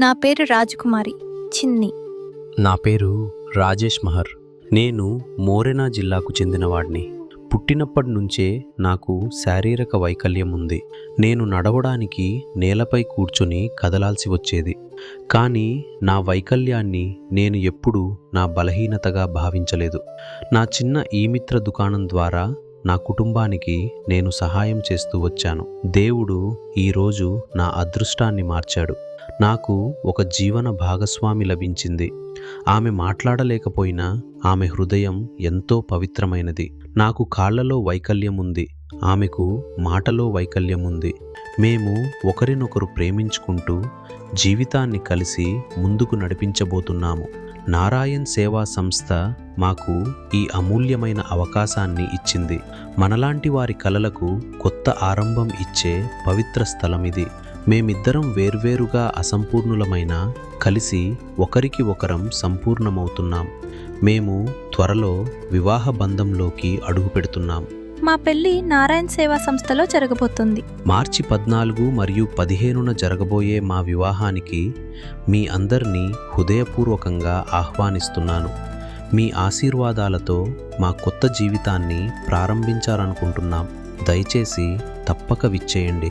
నా పేరు రాజకుమారి చిన్ని. నా పేరు రాజేష్ మహర్. నేను మోరెనా జిల్లాకు చెందినవాడిని. పుట్టినప్పటి నుంచే నాకు శారీరక వైకల్యం ఉంది. నేను నడవడానికి నేలపై కూర్చొని కదలాల్సి వచ్చేది. కానీ నా వైకల్యాన్ని నేను ఎప్పుడూ నా బలహీనతగా భావించలేదు. నా చిన్న ఈమిత్ర దుకాణం ద్వారా నా కుటుంబానికి నేను సహాయం చేస్తూ వచ్చాను. దేవుడు ఈరోజు నా అదృష్టాన్ని మార్చాడు. నాకు ఒక జీవన భాగస్వామి లభించింది. ఆమె మాట్లాడలేకపోయినా ఆమె హృదయం ఎంతో పవిత్రమైనది. నాకు కాళ్లలో వైకల్యం ఉంది, ఆమెకు మాటలో వైకల్యం ఉంది. మేము ఒకరినొకరు ప్రేమించుకుంటూ జీవితాన్ని కలిసి ముందుకు నడిపించబోతున్నాము. నారాయణ్ సేవా సంస్థ మాకు ఈ అమూల్యమైన అవకాశాన్ని ఇచ్చింది. మనలాంటి వారి కలలకు కొత్త ఆరంభం ఇచ్చే పవిత్ర స్థలం ఇది. మేమిద్దరం వేర్వేరుగా అసంపూర్ణులమైన కలిసి ఒకరికి ఒకరం సంపూర్ణమవుతున్నాం. మేము త్వరలో వివాహ బంధంలోకి అడుగుపెడుతున్నాం. మా పెళ్లి నారాయణ్ సేవా సంస్థలో జరగబోతుంది. మార్చి 14 మరియు 15న జరగబోయే మా వివాహానికి మీ అందరినీ హృదయపూర్వకంగా ఆహ్వానిస్తున్నాను. మీ ఆశీర్వాదాలతో మా కొత్త జీవితాన్ని ప్రారంభించాలనుకుంటున్నాం. దయచేసి తప్పక విచ్చేయండి.